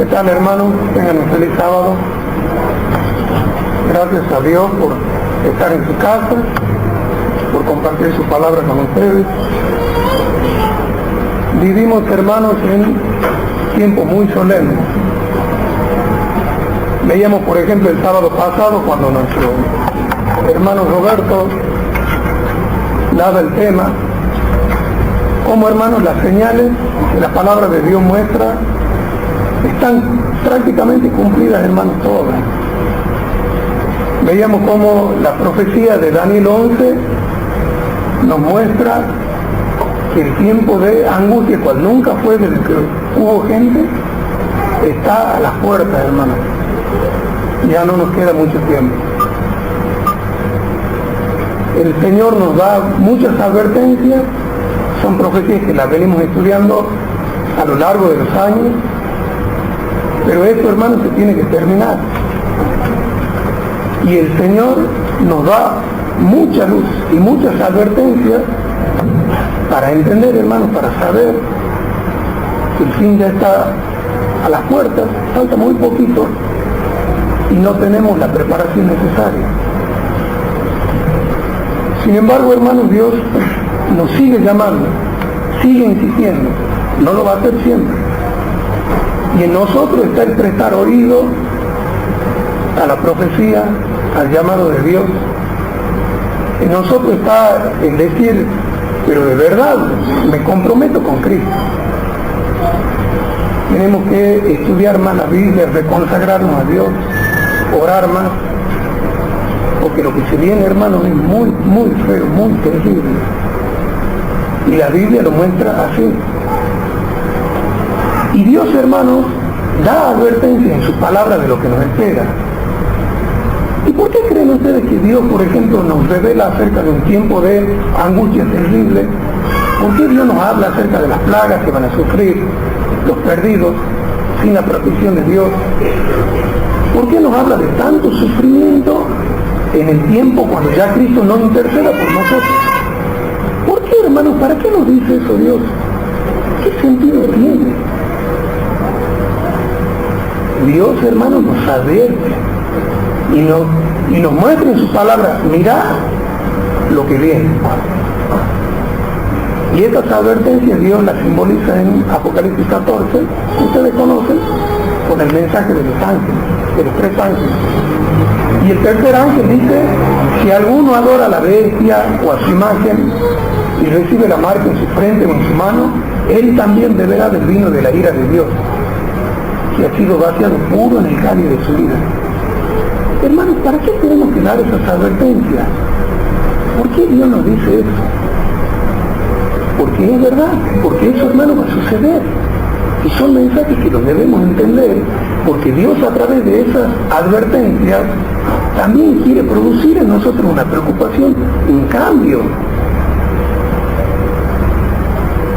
tal, hermanos? Tengan un feliz sábado. Gracias a Dios por estar en su casa, por compartir su palabra con ustedes. Vivimos, hermanos, en tiempos muy solemnes. Veíamos, por ejemplo, el sábado pasado, cuando nuestro hermano Roberto daba el tema, como, hermanos, las señales que la palabra de Dios muestra están prácticamente cumplidas, hermanos, todas. Veíamos cómo la profecía de Daniel 11 nos muestra que el tiempo de angustia, cual nunca fue desde que hubo gente, está a las puertas, hermanos. Ya no nos queda mucho tiempo. El Señor nos da muchas advertencias, son profecías que las venimos estudiando a lo largo de los años, pero esto, hermanos, se tiene que terminar. Y el Señor nos da mucha luz y muchas advertencias para entender, hermanos, para saber que el fin ya está a las puertas, falta muy poquito y no tenemos la preparación necesaria. Sin embargo, hermanos, Dios nos sigue llamando, sigue insistiendo, no lo va a hacer siempre. Y en nosotros está el prestar oído a la profecía, al llamado de Dios. En nosotros está el decir, pero de verdad me comprometo con Cristo. Tenemos que estudiar más la Biblia, reconsagrarnos a Dios, orar más, porque lo que se viene, hermanos, es muy, muy feo, muy terrible. Y la Biblia lo muestra así. Y Dios, hermanos, da advertencia en su palabra de lo que nos espera. ¿Y por qué creen ustedes que Dios, por ejemplo, nos revela acerca de un tiempo de angustia terrible? ¿Por qué Dios nos habla acerca de las plagas que van a sufrir los perdidos sin la protección de Dios? ¿Por qué nos habla de tanto sufrimiento en el tiempo cuando ya Cristo no interceda por nosotros? ¿Por qué, hermanos? ¿Para qué nos dice eso Dios? ¿Qué sentido tiene? Dios, hermanos, nos advierte y nos muestra en su palabra, mirá lo que viene. Y estas advertencias Dios las simboliza en Apocalipsis 14, ustedes conocen, con el mensaje de los ángeles, de los 3 ángeles. Y el tercer ángel dice, si alguno adora a la bestia o a su imagen y recibe la marca en su frente o en su mano, él también beberá del vino de la ira de Dios, que ha sido vaciado puro en el cáliz de su ira. Hermanos, ¿para qué tenemos que dar esas advertencias? ¿Por qué Dios nos dice eso? Porque es verdad, porque eso, hermanos, va a suceder. Y son mensajes que los debemos entender, porque Dios, a través de esas advertencias, también quiere producir en nosotros una preocupación, un cambio.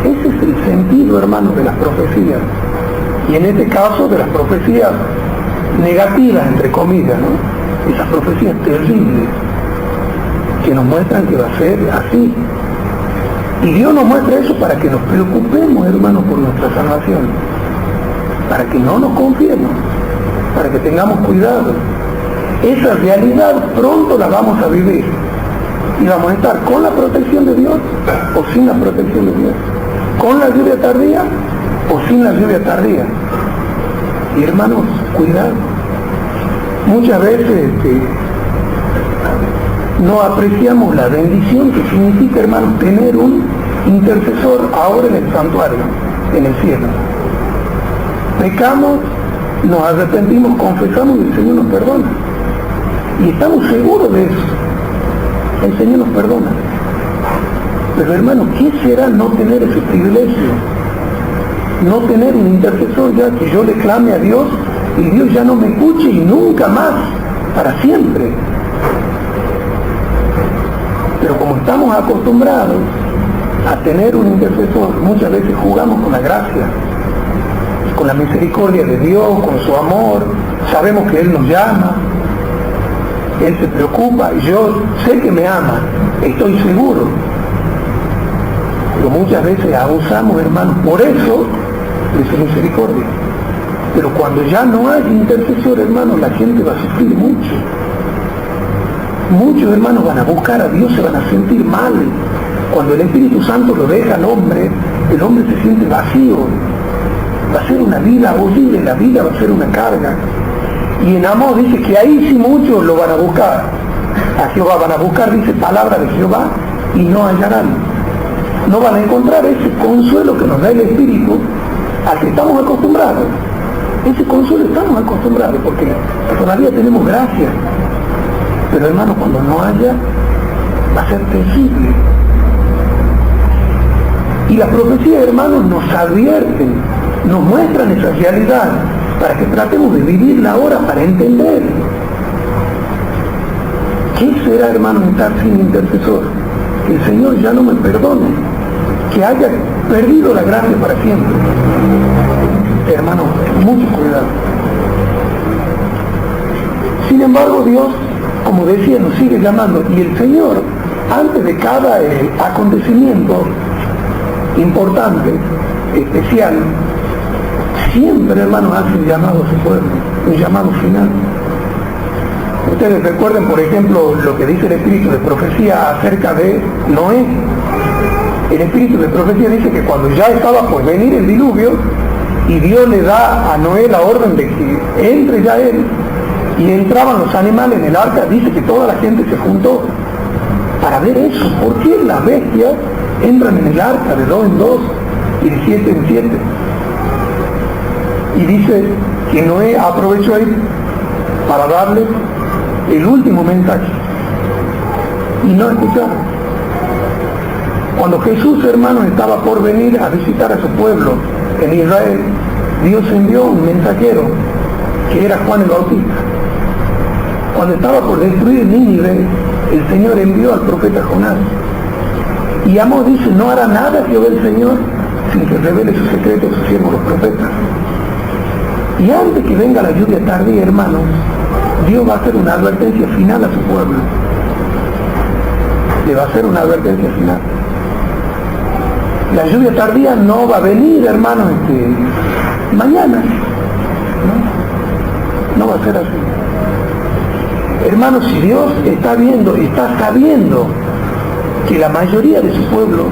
Ese es el sentido, hermanos, de las profecías. Y en este caso, de las profecías negativas, entre comillas, ¿no? Esas profecías terribles que nos muestran que va a ser así. Y Dios nos muestra eso para que nos preocupemos, hermanos, por nuestra salvación, para que no nos confiemos, para que tengamos cuidado. Esa realidad pronto la vamos a vivir y vamos a estar con la protección de Dios o sin la protección de Dios, con la lluvia tardía o sin la lluvia tardía. Y, hermanos, cuidado. Muchas veces no apreciamos la bendición que significa, hermanos, tener un intercesor ahora en el santuario, en el cielo. Pecamos, nos arrepentimos, confesamos y el Señor nos perdona. Y estamos seguros de eso. El Señor nos perdona. Pero, hermanos, ¿qué será no tener ese privilegio? No tener un intercesor ya que yo le clame a Dios y Dios ya no me escuche y nunca más, para siempre. Pero como estamos acostumbrados a tener un intercesor, muchas veces jugamos con la gracia, con la misericordia de Dios, con su amor. Sabemos que Él nos llama, Él se preocupa y yo sé que me ama, estoy seguro. Pero muchas veces abusamos, hermanos, por eso de su misericordia. Pero cuando ya no hay intercesor, hermanos, la gente va a sufrir mucho. Muchos hermanos van a buscar a Dios, se van a sentir mal. Cuando el Espíritu Santo lo deja al hombre, el hombre se siente vacío. Va a ser una vida horrible, la vida va a ser una carga. Y en Amós dice que ahí sí muchos lo van a buscar. A Jehová van a buscar, dice, palabra de Jehová, y no hallarán. No van a encontrar ese consuelo que nos da el Espíritu al que estamos acostumbrados. Ese consuelo estamos acostumbrados porque todavía tenemos gracia. Pero hermanos, cuando no haya, va a ser terrible. Y las profecías, hermanos, nos advierten, nos muestran esa realidad para que tratemos de vivirla ahora para entender. ¿Qué será, hermanos, estar sin intercesor? Que el Señor ya no me perdone, que haya perdido la gracia para siempre. Hermanos, mucho cuidado. Sin embargo, Dios, como decía, nos sigue llamando, y el Señor, antes de cada acontecimiento importante, especial, siempre, hermanos, hace un llamado a su pueblo, un llamado final. Ustedes recuerden, por ejemplo, lo que dice el Espíritu de Profecía acerca de Noé. El Espíritu de Profecía dice que cuando ya estaba por venir el diluvio, y Dios le da a Noé la orden de que entre ya él, y entraban los animales en el arca, dice que toda la gente se juntó para ver eso. ¿Por qué las bestias entran en el arca de 2 en 2 y de 7 en 7? Y dice que Noé aprovechó ahí para darle el último mensaje. Y no escucharon. Cuando Jesús, hermanos, estaba por venir a visitar a su pueblo en Israel, Dios envió un mensajero que era Juan el Bautista. Cuando estaba por destruir Nínive, el Señor envió al profeta Jonás. Y Amós dice, no hará nada Jehová el Señor sin que revele sus secretos a sus siervos los profetas. Y antes que venga la lluvia tardía, hermanos, Dios va a hacer una advertencia final a su pueblo. Le va a hacer una advertencia final. La lluvia tardía no va a venir, hermanos, mañana. No va a ser así. Hermanos, si Dios está viendo, está sabiendo que la mayoría de su pueblo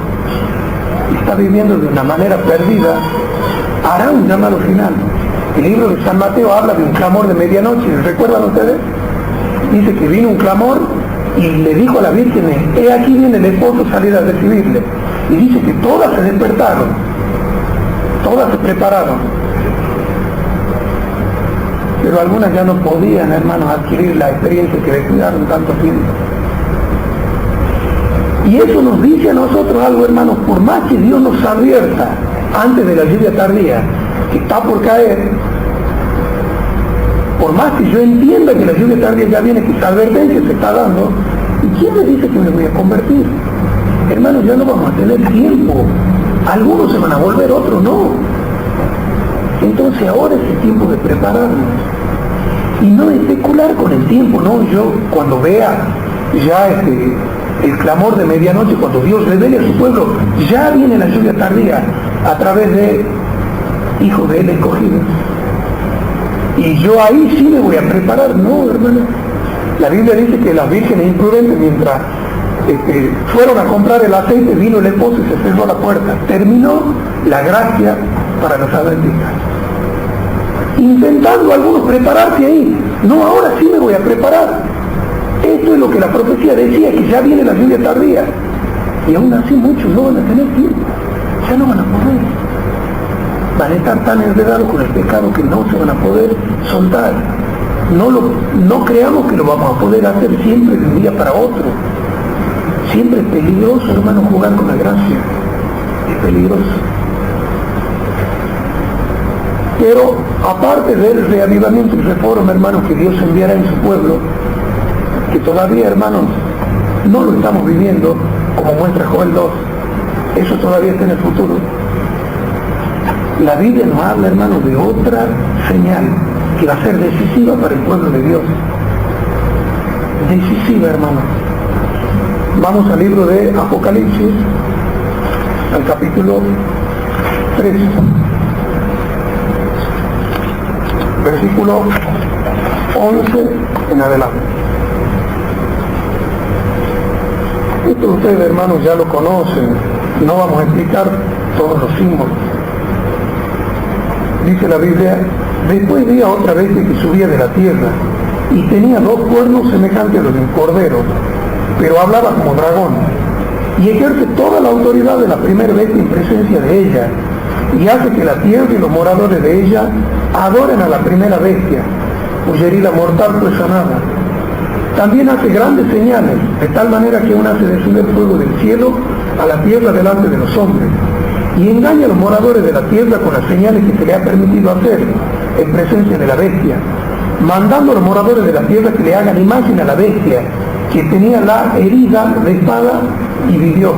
está viviendo de una manera perdida, hará un llamado final. El libro de San Mateo habla de un clamor de medianoche. ¿Recuerdan ustedes? Dice que vino un clamor y le dijo a la Virgen, he aquí viene el esposo, salir a recibirle. Y dice que todas se despertaron, todas se prepararon. Pero algunas ya no podían, hermanos, adquirir la experiencia que descuidaron tanto tiempo. Y eso nos dice a nosotros algo, hermanos, por más que Dios nos advierta antes de la lluvia tardía que está por caer, por más que yo entienda que la lluvia tardía ya viene, que esa advertencia se está dando, ¿y quién me dice que me voy a convertir? Hermanos, ya no vamos a tener tiempo. Algunos se van a volver, otros no. Entonces ahora es el tiempo de prepararnos. Y no especular con el tiempo, ¿no? Yo cuando vea ya el clamor de medianoche, cuando Dios revele a su pueblo, ya viene la lluvia tardía a través de hijos de él escogidos. Y yo ahí sí me voy a preparar, no, hermano. La Biblia dice que las vírgenes imprudentes, mientras fueron a comprar el aceite, vino el esposo y se cerró la puerta. Terminó la gracia para los adventistas. Intentando algunos prepararse ahí. No, ahora sí me voy a preparar. Esto es lo que la profecía decía, que ya viene la lluvia tardía. Y aún así muchos no van a tener tiempo. Ya no van a poder. Van a estar tan enredados con el pecado que no se van a poder soltar. No creamos que lo vamos a poder hacer siempre de un día para otro. Siempre es peligroso, hermano, jugar con la gracia. Es peligroso. Pero aparte del reavivamiento y reforma, hermanos, que Dios enviará en su pueblo, que todavía, hermanos, no lo estamos viviendo, como muestra Joel 2, eso todavía está en el futuro. La Biblia nos habla, hermanos, de otra señal que va a ser decisiva para el pueblo de Dios. Decisiva, hermanos. Vamos al libro de Apocalipsis, al capítulo 3. versículo 11 en adelante. Esto ustedes, hermanos, ya lo conocen, no vamos a explicar todos los símbolos. Dice la Biblia: después vi a otra bestia que subía de la tierra, y tenía 2 cuernos semejantes a los de un cordero, pero hablaba como dragón, y ejerce toda la autoridad de la primera bestia en presencia de ella, y hace que la tierra y los moradores de ella adoren a la primera bestia, cuya herida mortal fue sanada. También hace grandes señales, de tal manera que aún hace descender fuego del cielo a la tierra delante de los hombres, y engaña a los moradores de la tierra con las señales que se le ha permitido hacer en presencia de la bestia, mandando a los moradores de la tierra que le hagan imagen a la bestia, que tenía la herida de espada y vivió.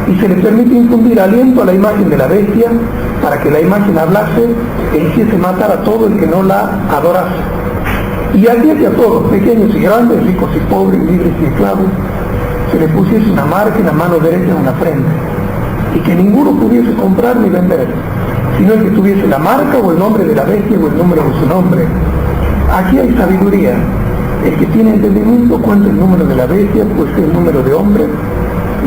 Y se le permite infundir aliento a la imagen de la bestia, para que la imagen hablase e hiciese matar a todo el que no la adorase. Y hacía que a todos, pequeños y grandes, ricos y pobres, libres y esclavos, se les pusiese una marca en la mano derecha en una frente, y que ninguno pudiese comprar ni vender, sino el que tuviese la marca o el nombre de la bestia o el número de su nombre. Aquí hay sabiduría. El que tiene entendimiento cuenta el número de la bestia, pues es el número de hombre,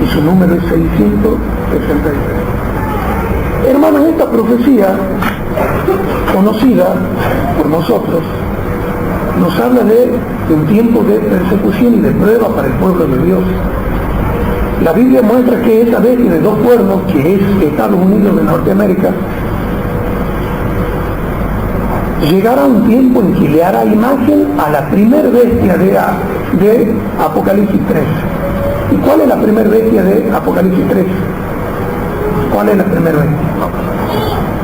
y su número es 666. Hermanos, esta profecía, conocida por nosotros, nos habla de un tiempo de persecución y de prueba para el pueblo de Dios. La Biblia muestra que esa bestia de 2 cuernos, que es Estados Unidos de Norteamérica, llegará un tiempo en que le hará imagen a la primer bestia de Apocalipsis 3. ¿Y cuál es la primer bestia de Apocalipsis 3? ¿Cuál es la primera bestia?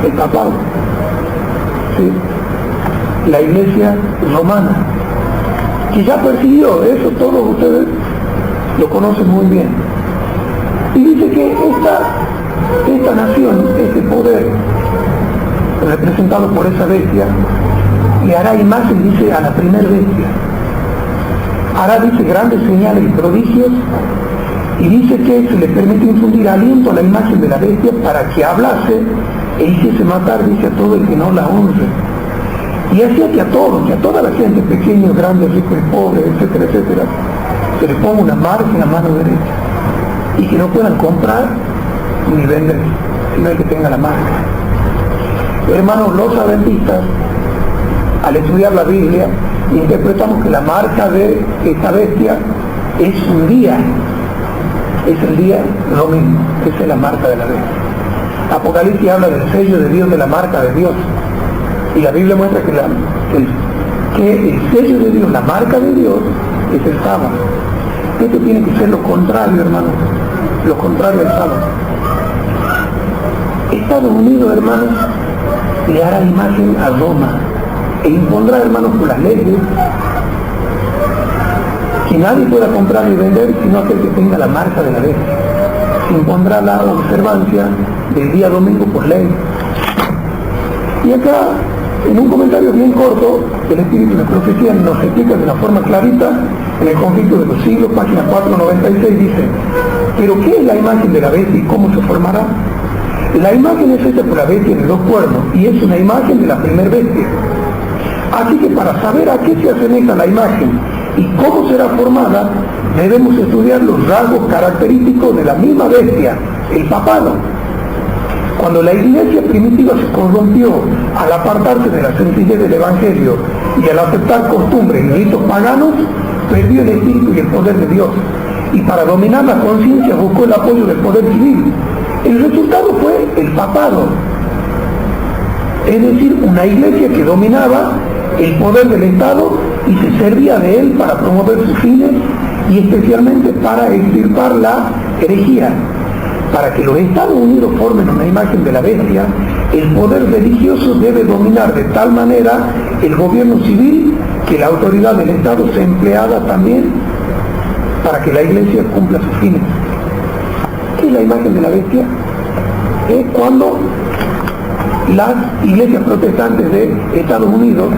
El papado. ¿Sí? La iglesia romana, que ya persiguió, eso todos ustedes lo conocen muy bien. Y dice que esta nación, este poder representado por esa bestia, le hará imagen, dice, a la primera bestia. Hará, dice, grandes señales y prodigios, y dice que se le permite infundir aliento a la imagen de la bestia para que hablase e hiciese matar, dice, a todo el que no la honre. Y hacía que a todos, que a toda la gente, pequeños, grandes, ricos y pobres, etcétera, etcétera, se les ponga una marca en la mano derecha, y que no puedan comprar ni vender, sino el que tenga la marca. Hermanos, los adventistas, al estudiar la Biblia, interpretamos que la marca de esta bestia es un día, es el día domingo, esa es la marca de la bestia. Apocalipsis habla del sello de Dios, de la marca de Dios, y la Biblia muestra que el sello de Dios, la marca de Dios, es el sábado. Esto tiene que ser lo contrario, hermanos, lo contrario al sábado. Estados Unidos, hermanos, le hará imagen a Roma e impondrá, hermanos, por las leyes que nadie pueda comprar ni vender sino aquel que tenga la marca de la bestia. Se impondrá la observancia del día domingo por ley. Y acá, en un comentario bien corto, el Espíritu de la Profecía nos explica de una forma clarita, en el conflicto de los siglos, página 496, dice: ¿pero qué es la imagen de la bestia y cómo se formará? La imagen es hecha por la bestia de 2 cuernos, y es una imagen de la primera bestia. Así que para saber a qué se asemeja la imagen y cómo será formada, debemos estudiar los rasgos característicos de la misma bestia, el papado. Cuando la iglesia primitiva se corrompió al apartarse de la sencillez del Evangelio y al aceptar costumbres y ritos paganos, perdió el espíritu y el poder de Dios, y para dominar la conciencia buscó el apoyo del poder civil. El resultado fue el papado, es decir, una iglesia que dominaba el poder del Estado y se servía de él para promover sus fines y especialmente para extirpar la herejía. Para que los Estados Unidos formen una imagen de la bestia, el poder religioso debe dominar de tal manera el gobierno civil que la autoridad del Estado sea empleada también para que la iglesia cumpla sus fines. ¿Qué es la imagen de la bestia? Es cuando las iglesias protestantes de Estados Unidos,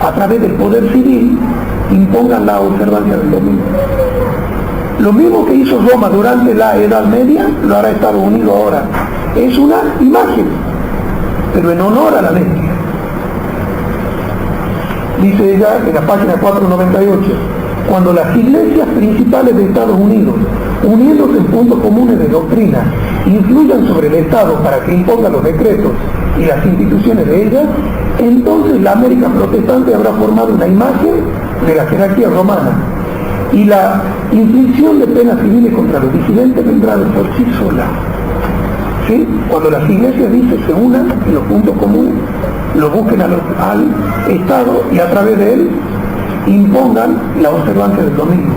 a través del poder civil, impongan la observancia del domingo. Lo mismo que hizo Roma durante la Edad Media, lo hará Estados Unidos ahora. Es una imagen, pero en honor a la bestia. Dice ella en la página 498, cuando las iglesias principales de Estados Unidos, uniéndose en puntos comunes de doctrina, influyan sobre el Estado para que imponga los decretos y las instituciones de ellas, entonces la América protestante habrá formado una imagen de la jerarquía romana, y la inflicción de penas civiles contra los disidentes vendrá de por sí sola. ¿Sí? Cuando las iglesias, dice, se unan en los puntos comunes, lo busquen al Estado y a través de él impongan la observancia del domingo.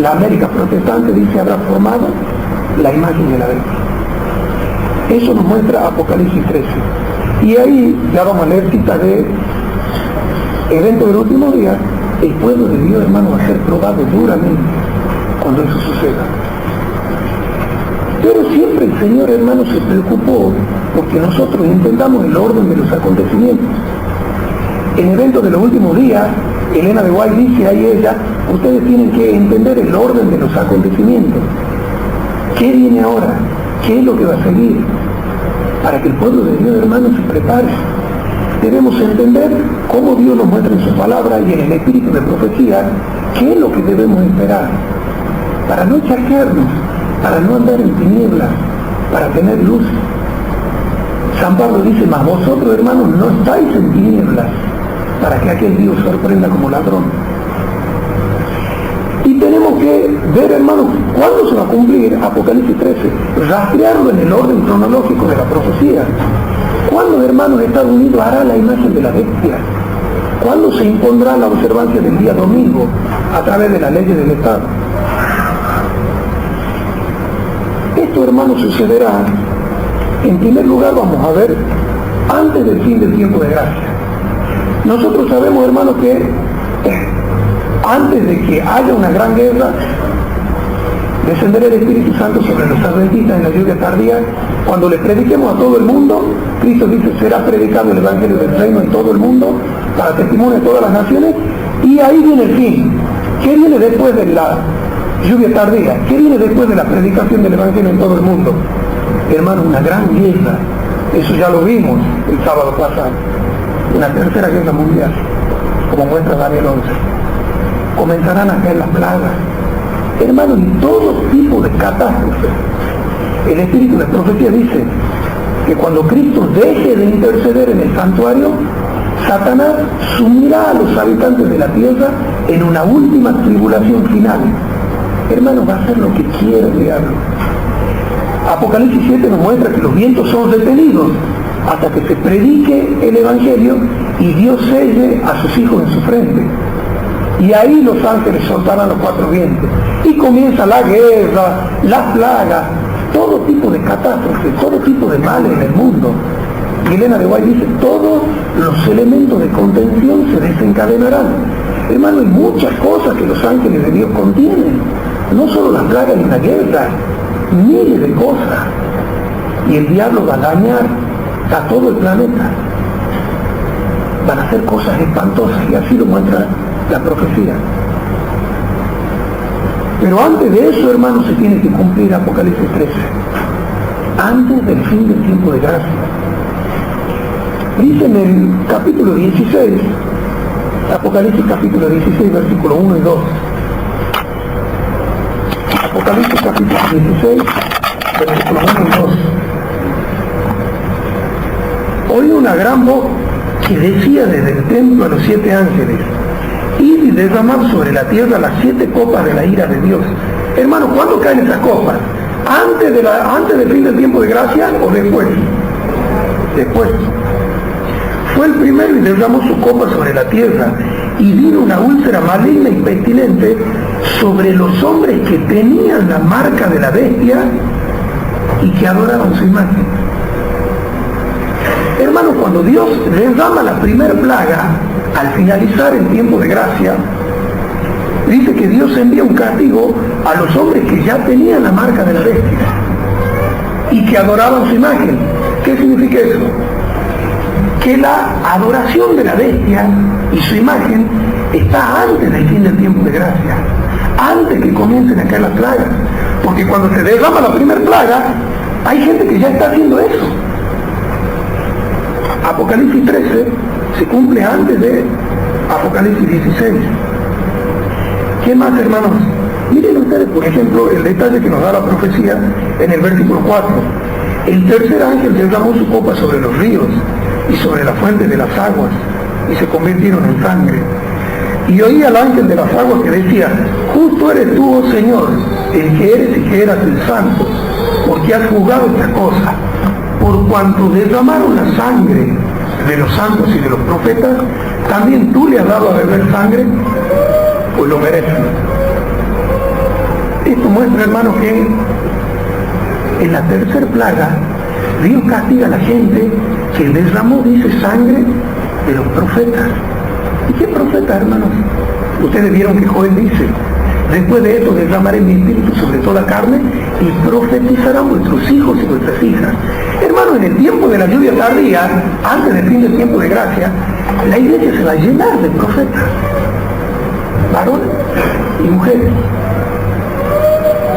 La América protestante, dice, habrá formado la imagen de la bestia. Eso nos muestra Apocalipsis 13. Y ahí ya vamos a leer citas de evento del último día. El pueblo de Dios, hermano, va a ser probado duramente cuando eso suceda. Pero siempre el Señor, hermano, se preocupó porque nosotros entendamos el orden de los acontecimientos. En eventos de los últimos días, Elena de White dice ahí ella, ustedes tienen que entender el orden de los acontecimientos. ¿Qué viene ahora? ¿Qué es lo que va a seguir? Para que el pueblo de Dios, hermano, se prepare. Debemos entender cómo Dios nos muestra en su palabra y en el espíritu de profecía qué es lo que debemos esperar, para no charquearnos, para no andar en tinieblas, para tener luz. San Pablo dice, mas vosotros, hermanos, no estáis en tinieblas, para que aquel día os sorprenda como ladrón. Y tenemos que ver, hermanos, cuándo se va a cumplir Apocalipsis 13, rastrearlo en el orden cronológico de la profecía. ¿Cuándo, hermanos, Estados Unidos hará la imagen de la bestia? ¿Cuándo se impondrá la observancia del día domingo a través de las leyes del Estado? Esto, hermanos, sucederá, en primer lugar, vamos a ver, antes del fin del tiempo de gracia. Nosotros sabemos, hermanos, que antes de que haya una gran guerra, descenderá el Espíritu Santo sobre los adventistas en la lluvia tardía. Cuando les prediquemos a todo el mundo, Cristo dice, será predicado el Evangelio del Reino en todo el mundo, para testimonio de todas las naciones, y ahí viene el fin. ¿Qué viene después de la lluvia tardía? ¿Qué viene después de la predicación del Evangelio en todo el mundo? Hermano, una gran guerra. Eso ya lo vimos el sábado pasado. Una tercera guerra mundial, como muestra Daniel 11. Comenzarán a caer las plagas, hermanos, y todo tipo de catástrofes. El espíritu de profecía dice que cuando Cristo deje de interceder en el santuario, Satanás sumirá a los habitantes de la tierra en una última tribulación final. Hermanos, va a hacer lo que quiera el diablo. Apocalipsis 7 nos muestra que los vientos son detenidos hasta que se predique el Evangelio y Dios selle a sus hijos en su frente. Y ahí los ángeles soltarán los cuatro vientos. Y comienza la guerra, las plagas, todo tipo de catástrofes, todo tipo de males en el mundo. Y Elena de White dice, todos los elementos de contención se desencadenarán. Hermano, hay muchas cosas que los ángeles de Dios contienen. No solo las plagas y la guerra, miles de cosas. Y el diablo va a dañar a todo el planeta. Van a hacer cosas espantosas y así lo muestra la profecía. Pero antes de eso, hermanos, se tiene que cumplir Apocalipsis 13. Antes del fin del tiempo de gracia. Dice en el capítulo 16, Apocalipsis capítulo 16, versículo 1 y 2. Apocalipsis capítulo 16, versículo 1 y 2. Oí una gran voz que decía desde el templo a los 7 ángeles, id y derramad sobre la tierra las 7 copas de la ira de Dios. Hermano, ¿cuándo caen esas copas? ¿Antes del fin del tiempo de gracia o después? Después. Fue el primero y derramó su copa sobre la tierra, y vino una úlcera maligna y pestilente sobre los hombres que tenían la marca de la bestia y que adoraban su imagen. Hermanos, cuando Dios derrama la primera plaga, al finalizar el tiempo de gracia, dice que Dios envía un castigo a los hombres que ya tenían la marca de la bestia y que adoraban su imagen. ¿Qué significa eso? Que la adoración de la bestia y su imagen está antes del fin del tiempo de gracia, antes que comiencen a caer las plagas. Porque cuando se derrama la primera plaga, hay gente que ya está haciendo eso. Apocalipsis 13 se cumple antes de Apocalipsis 16. ¿Qué más, hermanos? Miren ustedes, por ejemplo, el detalle que nos da la profecía en el versículo 4. El tercer ángel derramó su copa sobre los ríos y sobre la fuente de las aguas, y se convirtieron en sangre. Y oí al ángel de las aguas que decía: justo eres tú, oh Señor, el que eres y que eras el santo, porque has juzgado esta cosa. Por cuanto derramaron la sangre de los santos y de los profetas, también tú le has dado a beber sangre, pues lo merecen. Esto muestra, hermanos, que en la tercera plaga Dios castiga a la gente que derramó, dice, sangre de los profetas. ¿Y qué profetas, hermanos? Ustedes vieron que Joel dice: después de esto derramaré mi espíritu sobre toda carne y profetizarán vuestros hijos y vuestras hijas. Hermanos, en el tiempo de la lluvia tardía, antes del fin del tiempo de gracia, la iglesia se va a llenar de profetas, varones y mujeres,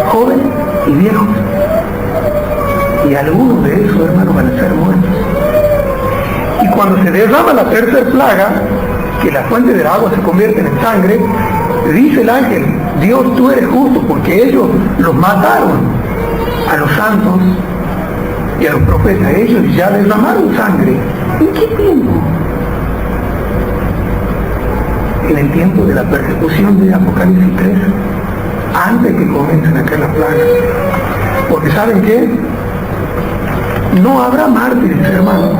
jóvenes y viejos. Y algunos de esos, hermanos, van a ser muertos. Y cuando se derrama la tercera plaga, que las fuentes del agua se convierten en sangre, dice el ángel: Dios, tú eres justo, porque ellos los mataron a los santos y a los profetas. Ellos ya derramaron sangre. ¿En qué tiempo? En el tiempo de la persecución de Apocalipsis 3, antes que comiencen a caer las plagas. Porque ¿saben qué? No habrá mártires, hermanos,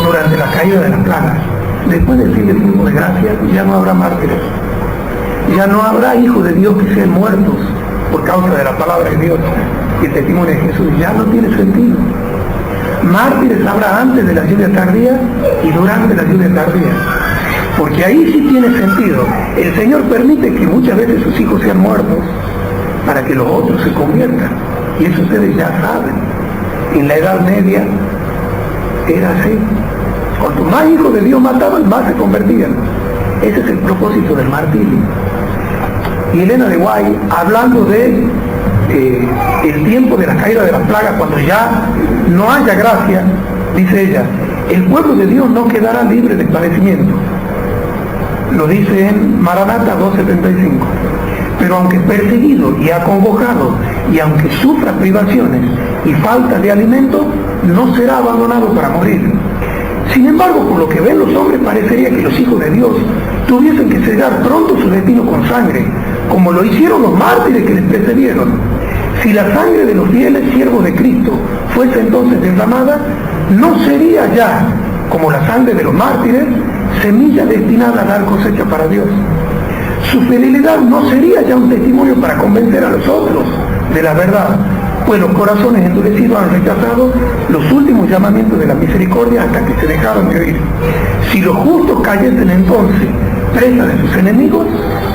durante la caída de las plagas. Después del fin del tiempo de gracia, ya no habrá mártires. Ya no habrá hijos de Dios que sean muertos por causa de la palabra de Dios y el testimonio de Jesús. Ya no tiene sentido. Mártires habrá antes de la lluvia tardía y durante la lluvia tardía. Porque ahí sí tiene sentido. El Señor permite que muchas veces sus hijos sean muertos para que los otros se conviertan. Y eso ustedes ya saben. En la Edad Media era así. Cuanto más hijos de Dios mataban, más se convertían. Ese es el propósito del martirio. Y Elena de White, hablando de el tiempo de la caída de las plagas, cuando ya no haya gracia, dice ella: el pueblo de Dios no quedará libre de padecimiento. Lo dice en Maranata 2:75. Pero aunque perseguido y acongojado, y aunque sufra privaciones y falta de alimento, no será abandonado para morir. Sin embargo, por lo que ven los hombres, parecería que los hijos de Dios tuviesen que sellar pronto su destino con sangre, como lo hicieron los mártires que les precedieron. Si la sangre de los fieles siervos de Cristo fuese entonces derramada, no sería ya, como la sangre de los mártires, semilla destinada a dar cosecha para Dios. Su fidelidad no sería ya un testimonio para convencer a los otros de la verdad, pues los corazones endurecidos han rechazado los últimos llamamientos de la misericordia hasta que se dejaron de oír. Si los justos cayesen entonces presa de sus enemigos,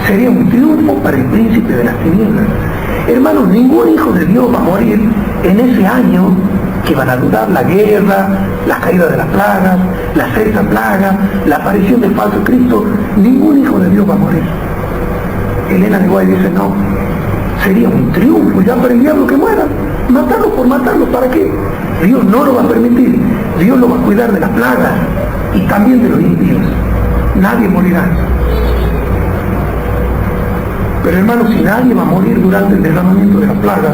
sería un triunfo para el príncipe de las tinieblas. Hermanos, ningún hijo de Dios va a morir en ese año que van a durar la guerra, la caída de las plagas, la sexta plaga, la aparición del falso Cristo. Ningún hijo de Dios va a morir. Elena de White dice: no, sería un triunfo ya para el diablo que muera. Matarlo por matarlo, ¿para qué? Dios no lo va a permitir. Dios lo va a cuidar de las plagas y también de los impíos. Nadie morirá. Pero hermanos, si nadie va a morir durante el derramamiento de las plagas,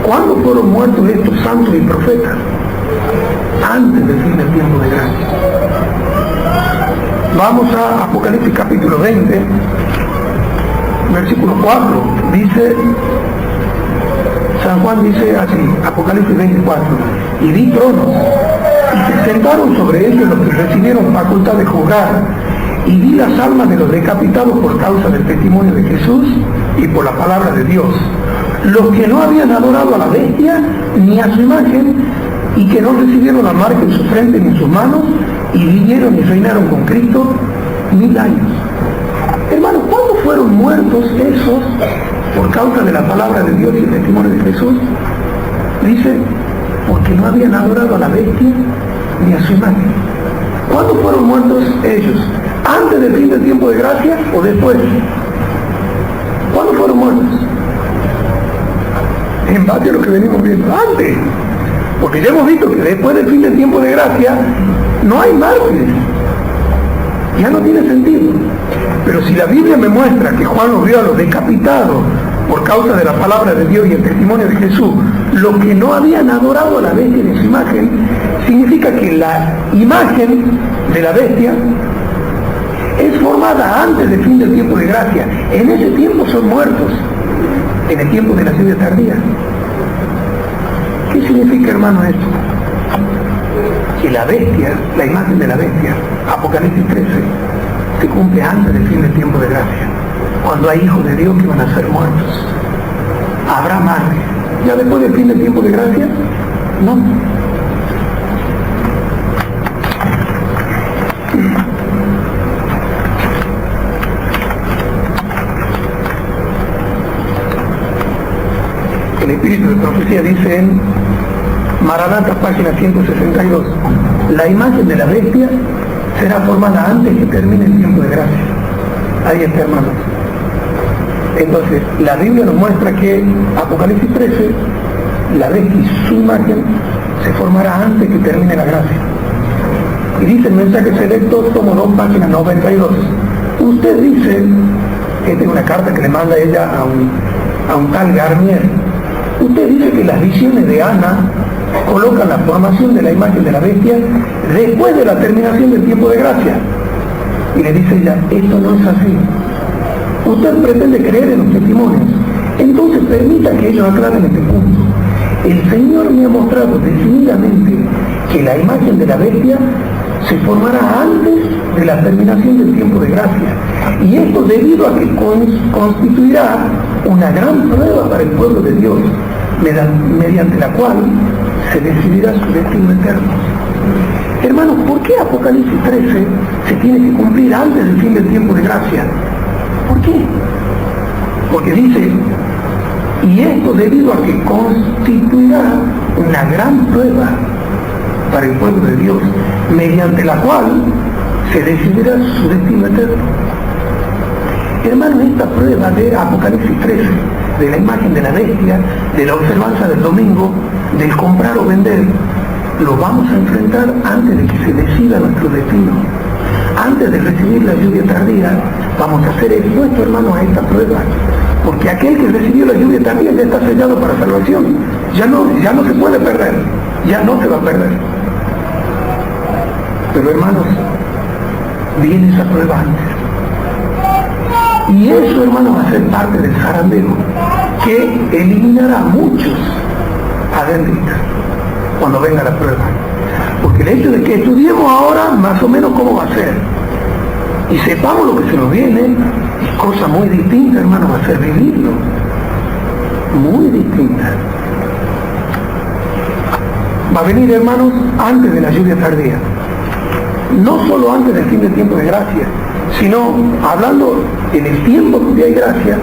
¿cuándo fueron muertos estos santos y profetas? Antes del fin del tiempo de gracia. Vamos a Apocalipsis capítulo 20, versículo 4. Dice, San Juan dice así, Apocalipsis 24: y vi tronos, y se sentaron sobre ellos los que recibieron facultad de juzgar, y vi las almas de los decapitados por causa del testimonio de Jesús y por la palabra de Dios, los que no habían adorado a la bestia ni a su imagen, y que no recibieron la marca en su frente ni en sus manos, y vivieron y reinaron con Cristo 1000 años. Hermanos, ¿cuándo fueron muertos esos por causa de la palabra de Dios y el testimonio de Jesús? Dice, porque no habían adorado a la bestia ni a su imagen. ¿Cuándo fueron muertos ellos? ¿Antes del fin del tiempo de gracia o después? ¿Cuándo fueron muertos? En base a lo que venimos viendo, antes. Porque ya hemos visto que después del fin del tiempo de gracia no hay mártires. ya no tiene sentido. Pero si la Biblia me muestra que Juan los vio a los decapitados por causa de la palabra de Dios y el testimonio de Jesús, los que no habían adorado a la bestia en su imagen, significa que la imagen de la bestia es formada antes del fin del tiempo de gracia. En ese tiempo son muertos, en el tiempo de la lluvia tardía. ¿Qué significa, hermano, esto? Que la bestia, la imagen de la bestia, Apocalipsis 13, se cumple antes del fin del tiempo de gracia, cuando hay hijos de Dios que van a ser muertos. Habrá mártir. ¿Ya después del fin del tiempo de gracia? No. El espíritu de profecía dice en Maranatha, página 162, la imagen de la bestia será formada antes que termine el tiempo de gracia. Ahí está, hermanos. Entonces, la Biblia nos muestra que Apocalipsis 13, la bestia y su imagen se formará antes que termine la gracia. Y dice el mensaje selecto, tomo 2, página 92. Usted dice, esta es una carta que le manda ella a un tal Garnier. Usted dice que las visiones de Ana colocan la formación de la imagen de la bestia después de la terminación del tiempo de gracia. Y le dice ella, esto no es así. Usted pretende creer en los testimonios, entonces permita que ellos aclaren este punto. El Señor me ha mostrado decididamente que la imagen de la bestia se formará antes de la terminación del tiempo de gracia, y esto debido a que constituirá una gran prueba para el pueblo de Dios, mediante la cual se decidirá su destino eterno. Hermanos, ¿por qué Apocalipsis 13 se tiene que cumplir antes del fin del tiempo de gracia? ¿Por qué? Porque dice, y esto debido a que constituirá una gran prueba para el pueblo de Dios, mediante la cual se decidirá su destino eterno. Hermanos, esta prueba de Apocalipsis 13, de la imagen de la bestia, de la observancia del domingo, del comprar o vender, lo vamos a enfrentar antes de que se decida nuestro destino. Antes de recibir la lluvia tardía, vamos a ser expuestos, hermanos, a esta prueba. Porque aquel que recibió la lluvia tardía ya está sellado para salvación. Ya no se puede perder. Ya no se va a perder. Pero, hermanos, viene esa prueba antes. Y eso, hermanos, va a ser parte del zarandero que eliminará a muchos adventistas cuando venga la prueba. Porque el hecho de que estudiemos ahora más o menos cómo va a ser y sepamos lo que se nos viene, es cosa muy distinta, hermano, va a ser vivirlo. Muy distinta. Va a venir, hermanos, antes de la lluvia tardía. No solo antes del fin del tiempo de gracia, sino hablando en el tiempo donde hay gracia,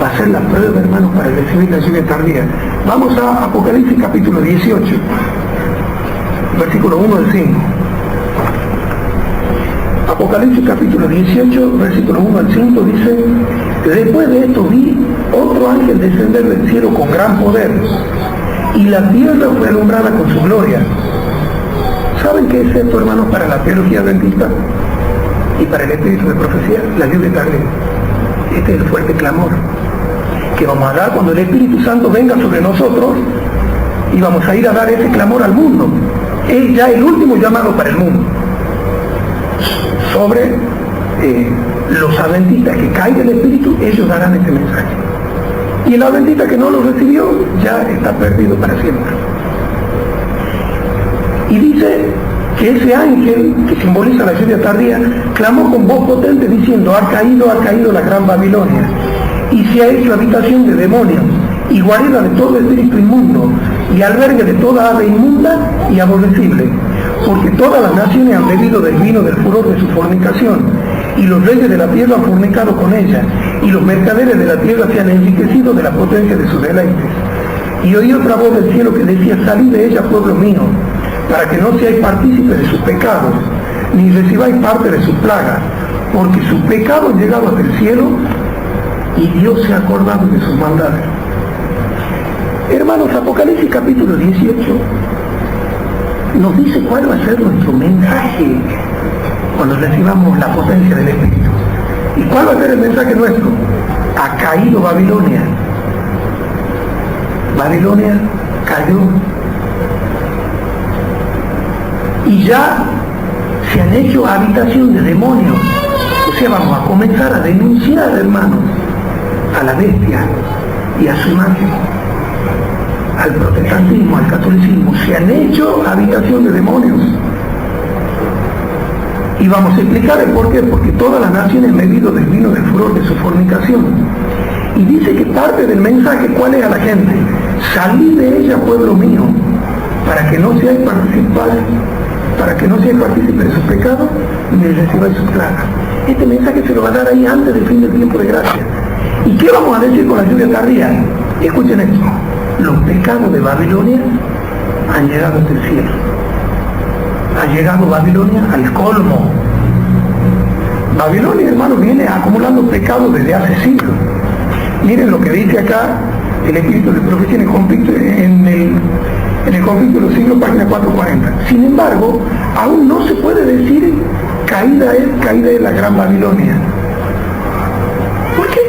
va a ser la prueba, hermanos, para recibir la lluvia tardía. Vamos a Apocalipsis capítulo 18. Versículo 1 al 5. Apocalipsis capítulo 18, versículo 1 al 5 dice, después de esto vi otro ángel descender del cielo con gran poder, y la tierra fue alumbrada con su gloria. ¿Saben qué es esto, hermanos, para la teología adventista y para el espíritu de profecía? La lluvia tardía. Este es el fuerte clamor que vamos a dar cuando el Espíritu Santo venga sobre nosotros, y vamos a ir a dar ese clamor al mundo. Es ya el último llamado para el mundo sobre los adventistas que caiga el Espíritu. Ellos darán este mensaje, y el adventista que no lo recibió ya está perdido para siempre. Y dice que ese ángel que simboliza la lluvia tardía clamó con voz potente diciendo, ha caído la gran Babilonia, y se ha hecho habitación de demonios y guarida de todo espíritu inmundo y albergue de toda ave inmunda y aborrecible, porque todas las naciones han bebido del vino del furor de su fornicación, y los reyes de la tierra han fornicado con ella, y los mercaderes de la tierra se han enriquecido de la potencia de sus deleites. Y oí otra voz del cielo que decía, salid de ella, pueblo mío, para que no seáis partícipes de sus pecados, ni recibáis parte de sus plagas, porque sus pecados han llegado hasta el cielo, y Dios se ha acordado de sus maldades. Hermanos, Apocalipsis capítulo 18 nos dice cuál va a ser nuestro mensaje cuando recibamos la potencia del Espíritu. ¿Y cuál va a ser el mensaje nuestro? Ha caído Babilonia. Babilonia cayó. Y ya se han hecho habitación de demonios. O sea, vamos a comenzar a denunciar, hermanos, a la bestia y a su imagen, al protestantismo, al catolicismo. Se han hecho habitación de demonios. Y vamos a explicar el por qué. Porque todas las naciones han bebido del vino del furor de su fornicación. Y dice que parte del mensaje, ¿cuál es a la gente? Salid de ella, pueblo mío, para que no seáis partícipes de sus pecados, ni recibáis sus plagas. Este mensaje se lo va a dar ahí antes del fin del tiempo de gracia. ¿Y qué vamos a decir con la lluvia tardía? Escuchen esto. Los pecados de Babilonia han llegado hasta el cielo. Ha llegado Babilonia al colmo. Babilonia, hermano, viene acumulando pecados desde hace siglos. Miren lo que dice acá el Espíritu de Profecía en el conflicto de los siglos, página 440. Sin embargo, aún no se puede decir caída es la gran Babilonia. ¿Por qué?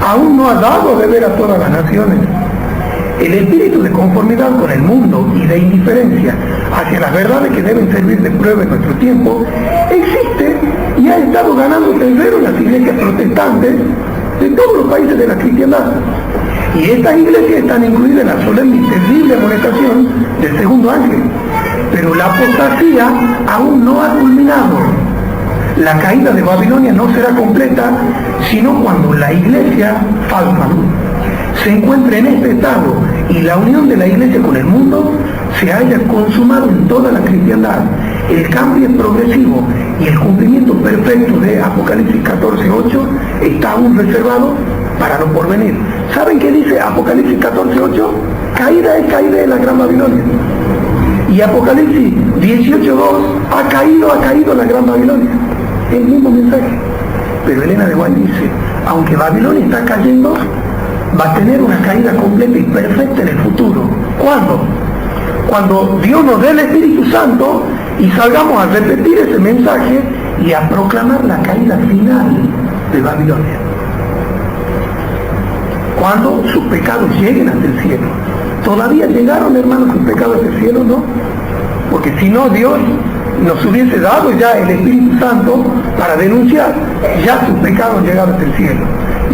Aún no ha dado de ver a todas las naciones. El espíritu de conformidad con el mundo y de indiferencia hacia las verdades que deben servir de prueba en nuestro tiempo existe y ha estado ganando terreno en las iglesias protestantes de todos los países de la cristiandad. Y estas iglesias están incluidas en la solemne y terrible amonestación del segundo ángel. Pero la apostasía aún no ha culminado. La caída de Babilonia no será completa sino cuando la iglesia falsa se encuentre en este estado y la unión de la iglesia con el mundo se haya consumado en toda la cristiandad. El cambio es progresivo y el cumplimiento perfecto de Apocalipsis 14:8 está aún reservado para lo porvenir. ¿Saben qué dice Apocalipsis 14:8? Caída es la gran Babilonia. Y Apocalipsis 18:2, ha caído la gran Babilonia. El mismo mensaje. Pero Elena de White dice, aunque Babilonia está cayendo, va a tener una caída completa y perfecta en el futuro. ¿Cuándo? Cuando Dios nos dé el Espíritu Santo y salgamos a repetir ese mensaje y a proclamar la caída final de Babilonia. Cuando sus pecados lleguen hasta el cielo. ¿Todavía llegaron, hermanos, sus pecados hasta el cielo? No. Porque si no, Dios nos hubiese dado ya el Espíritu Santo para denunciar. Ya sus pecados llegaron hasta el cielo.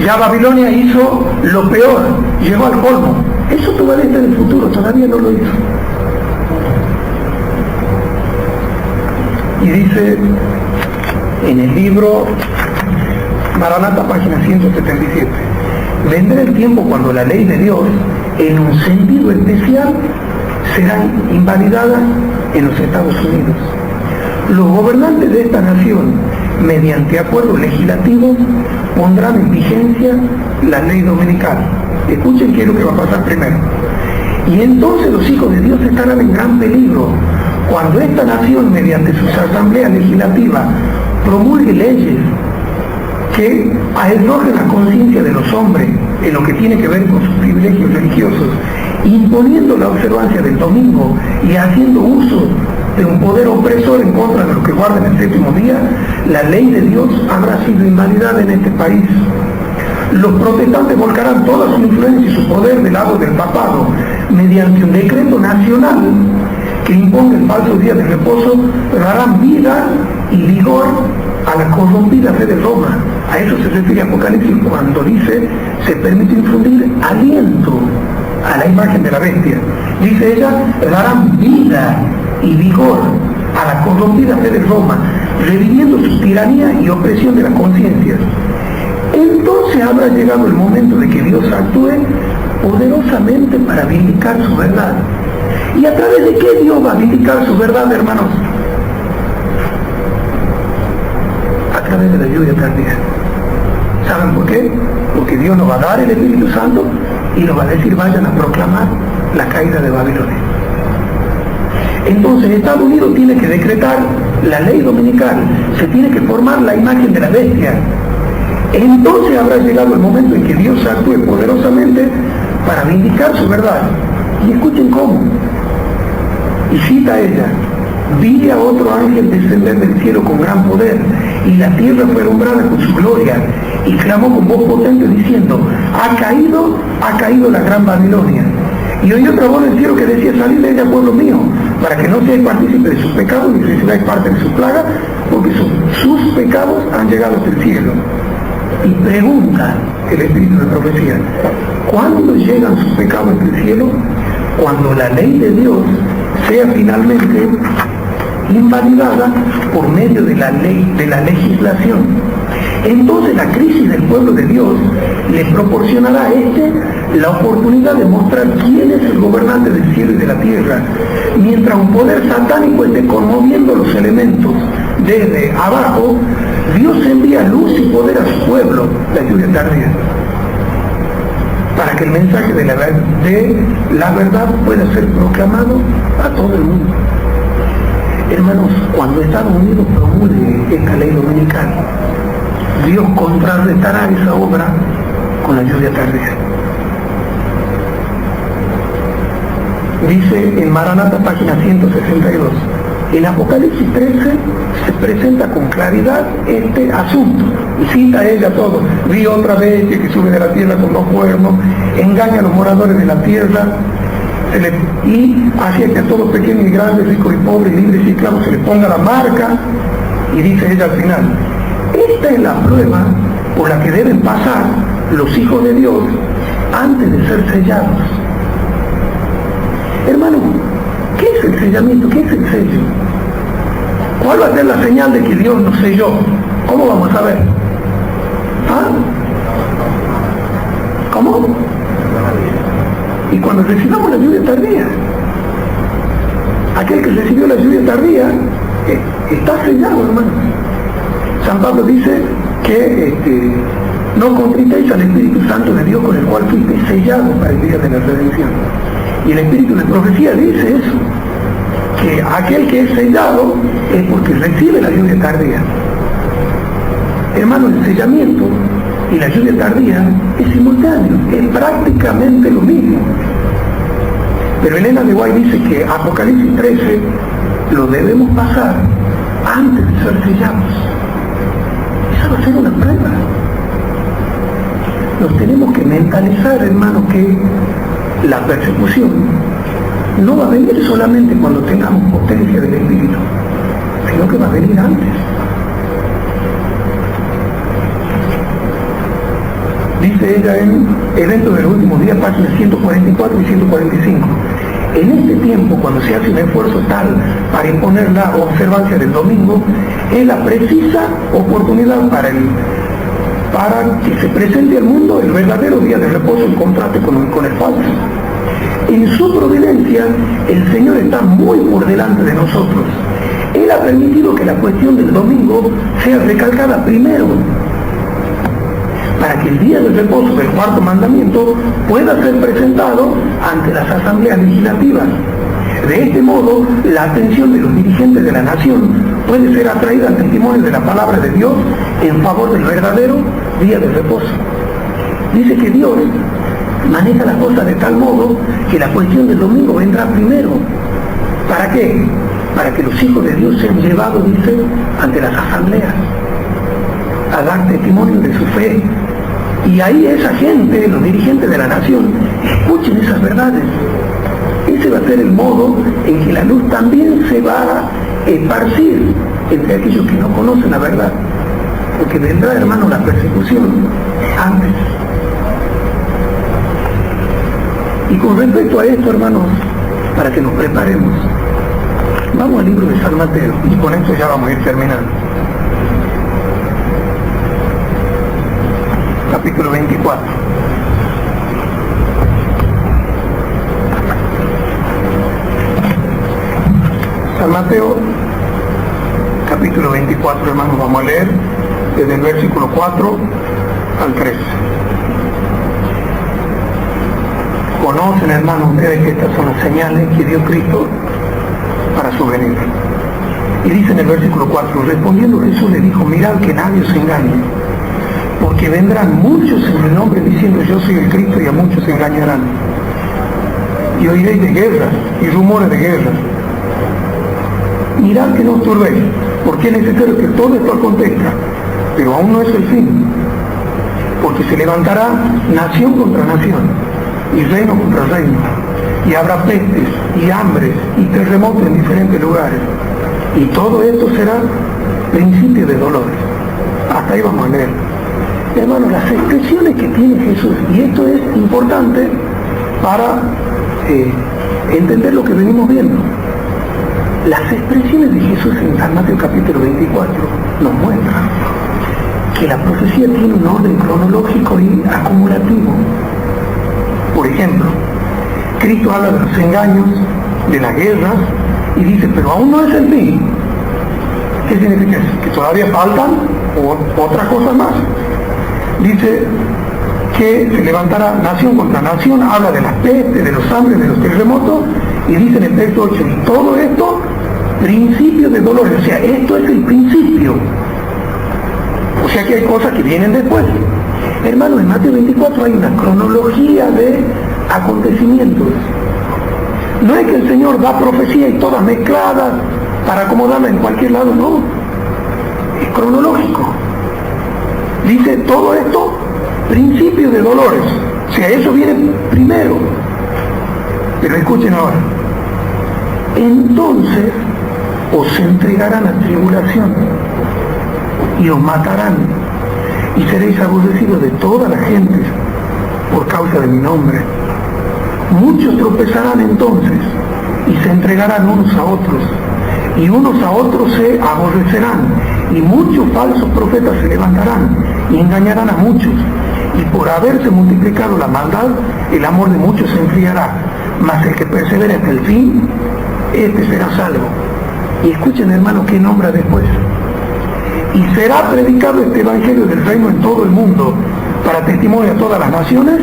Ya Babilonia hizo lo peor, llegó al colmo. Eso todavía está en el futuro, todavía no lo hizo. Y dice en el libro Maranata, página 177, vendrá el tiempo cuando la ley de Dios, en un sentido especial, será invalidada en los Estados Unidos. Los gobernantes de esta nación, mediante acuerdos legislativos, pondrán en vigencia la ley dominical. Escuchen qué es lo que va a pasar primero. Y entonces los hijos de Dios estarán en gran peligro cuando esta nación, mediante sus asambleas legislativas, promulgue leyes que arrojen la conciencia de los hombres en lo que tiene que ver con sus privilegios religiosos, imponiendo la observancia del domingo y haciendo uso de un poder opresor en contra de los que guardan el séptimo día. La ley de Dios habrá sido invalidada en este país. Los protestantes volcarán toda su influencia y su poder del lado del papado mediante un decreto nacional que imponga el falso día de reposo. Darán vida y vigor a la corrompida fe de Roma. A eso se refiere Apocalipsis cuando dice se permite infundir aliento a la imagen de la bestia. Dice ella, darán vida y vigor a la corrompida fe de Roma, reviviendo su tiranía y opresión de la conciencia. Entonces habrá llegado el momento de que Dios actúe poderosamente para vindicar su verdad. ¿Y a través de qué Dios va a vindicar su verdad, hermanos? A través de la lluvia tardía. ¿Saben por qué? Porque Dios nos va a dar el Espíritu Santo y nos va a decir, vayan a proclamar la caída de Babilonia. Entonces Estados Unidos tiene que decretar la ley dominical, se tiene que formar la imagen de la bestia. Entonces habrá llegado el momento en que Dios actúe poderosamente para vindicar su verdad. Y escuchen cómo. Y cita ella, vi a otro ángel descender del cielo con gran poder, y la tierra fue alumbrada con su gloria, y clamó con voz potente diciendo, ha caído la gran Babilonia. Y oí otra voz del cielo que decía, salid de ella, pueblo mío, para que no seáis partícipe de sus pecados ni recibáis parte de su plaga, porque sus pecados han llegado hasta el cielo. Y pregunta el espíritu de profecía, ¿cuándo llegan sus pecados hasta el cielo? Cuando la ley de Dios sea finalmente invalidada por medio de la ley, de la legislación. Entonces la crisis del pueblo de Dios le proporcionará a la oportunidad de mostrar quién es el gobernante del cielo y de la tierra, mientras un poder satánico esté conmoviendo los elementos desde abajo. Dios envía luz y poder a su pueblo, la lluvia tardía, para que el mensaje de la verdad pueda ser proclamado a todo el mundo. Hermanos, cuando Estados Unidos promulgue esta ley dominical, Dios contrarrestará esa obra con la lluvia tardía. Dice en Maranata, página 162, en Apocalipsis 13 se presenta con claridad este asunto, y cita ella todo. Vi otra bestia que sube de la tierra con 2 cuernos, engaña a los moradores de la tierra, y hacía que a todos pequeños y grandes, ricos y pobres, libres y esclavos se les ponga la marca, y dice ella al final, esta es la prueba por la que deben pasar los hijos de Dios antes de ser sellados. Hermano, ¿qué es el sellamiento? ¿Qué es el sello? ¿Cuál va a ser la señal de que Dios nos selló? ¿Cómo vamos a ver? ¿Ah? ¿Cómo? Y cuando recibamos la lluvia tardía, aquel que recibió la lluvia tardía está sellado, hermano. San Pablo dice que no contritéis al Espíritu Santo de Dios con el cual fuiste sellado para el día de la redención. Y el Espíritu de profecía dice eso, que aquel que es sellado es porque recibe la lluvia tardía. Hermano, el sellamiento y la lluvia tardía es simultáneo, es prácticamente lo mismo. Pero Elena de White dice que Apocalipsis 13 lo debemos pasar antes de ser sellados. Esa va a ser una prueba. Nos tenemos que mentalizar, hermano, que la persecución no va a venir solamente cuando tengamos potencia del Espíritu, sino que va a venir antes. Dice ella en Eventos de los Últimos Días, páginas 144 y 145. En este tiempo, cuando se hace un esfuerzo tal para imponer la observancia del domingo, es la precisa oportunidad para que se presente al mundo el verdadero día de reposo en contraste con el falso. En su providencia, el Señor está muy por delante de nosotros. Él ha permitido que la cuestión del domingo sea recalcada primero, para que el día del reposo del 4º mandamiento pueda ser presentado ante las asambleas legislativas. De este modo, la atención de los dirigentes de la nación puede ser atraída al testimonio de la palabra de Dios en favor del verdadero día de reposo. Dice que Dios maneja las cosas de tal modo que la cuestión del domingo vendrá primero. ¿Para qué? Para que los hijos de Dios sean llevados, dice, ante las asambleas, a dar testimonio de su fe. Y ahí esa gente, los dirigentes de la nación, escuchen esas verdades. Ese va a ser el modo en que la luz también se va a esparcir entre aquellos que no conocen la verdad. Porque vendrá, hermano, la persecución antes. Y con respecto a esto, hermanos, para que nos preparemos, vamos al libro de San Mateo, y con esto ya vamos a ir terminando. Capítulo 24. San Mateo, capítulo 24, hermanos, vamos a leer desde el versículo 4 al 13. Conocen, hermanos, ustedes que estas son las señales que dio Cristo para su venida. Y dice en el versículo 4, respondiendo Jesús le dijo, mirad que nadie os engañe, porque vendrán muchos en el nombre diciendo yo soy el Cristo, y a muchos se engañarán. Y oiréis de guerras y rumores de guerras. mirad que no os turbéis, porque es necesario que todo esto acontezca, pero aún no es el fin, porque se levantará nación contra nación, y reino contra reino, y habrá pestes, y hambres, y terremotos en diferentes lugares, y todo esto será principio de dolores. Hasta ahí vamos a leer. Hermanos, las expresiones que tiene Jesús, y esto es importante para entender lo que venimos viendo. Las expresiones de Jesús en San Mateo capítulo 24 nos muestran que la profecía tiene un orden cronológico y acumulativo. Por ejemplo, Cristo habla de los engaños, de las guerras, y dice, pero aún no es el fin. ¿Qué significa eso? Que todavía faltan otras cosas más. Dice que se levantará nación contra nación, habla de las pestes, de los hambres, de los terremotos, y dice en el texto 8, y todo esto, principio de dolores, o sea, esto es el principio. O sea que hay cosas que vienen después. Hermanos, en Mateo 24 hay una cronología de acontecimientos. No es que el Señor da profecía y todas mezcladas para acomodarla en cualquier lado, no. Es cronológico. Dice todo esto, principio de dolores. O sea, eso viene primero. Pero escuchen ahora. Entonces os entregarán a tribulación y os matarán y seréis aborrecidos de toda la gente por causa de mi nombre. Muchos tropezarán entonces y se entregarán unos a otros, y unos a otros se aborrecerán, y muchos falsos profetas se levantarán y engañarán a muchos, y por haberse multiplicado la maldad, el amor de muchos se enfriará, mas el que persevere hasta el fin, este será salvo. Y escuchen, hermano, qué nombra después. Y será predicado este evangelio del reino en todo el mundo, para testimonio a todas las naciones,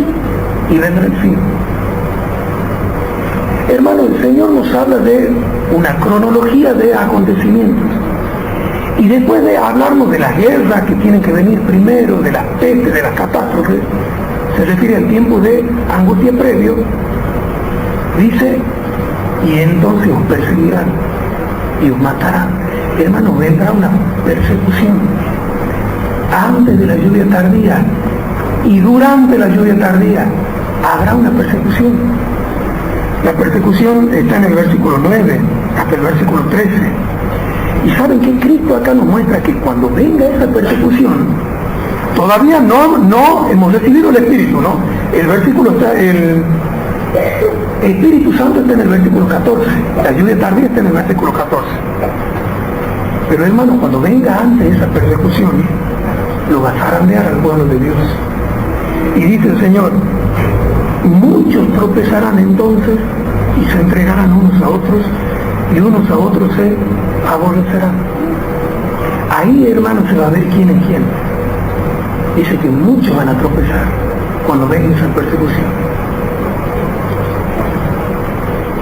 y vendrá el fin. Hermano, el Señor nos habla de una cronología de acontecimientos. Y después de hablarnos de las guerras que tienen que venir primero, de las pestes, de las catástrofes, se refiere al tiempo de angustia previo, dice, y entonces os perseguirán y os matarán. Hermano, vendrá una persecución antes de la lluvia tardía y durante la lluvia tardía habrá una persecución. La persecución está en el versículo 9 hasta el versículo 13. Y saben que Cristo acá nos muestra que cuando venga esa persecución, todavía no hemos recibido el Espíritu, ¿no? El versículo está, el Espíritu Santo está en el versículo 14, la lluvia tardía está en el versículo 14. Pero hermano, cuando venga antes esa persecución, lo va a zarandear al pueblo de Dios. Y dice el Señor, muchos tropezarán entonces y se entregarán unos a otros, y unos a otros se aborrecerán. Ahí, hermano, se va a ver quién es quién. Dice que muchos van a tropezar cuando venga esa persecución.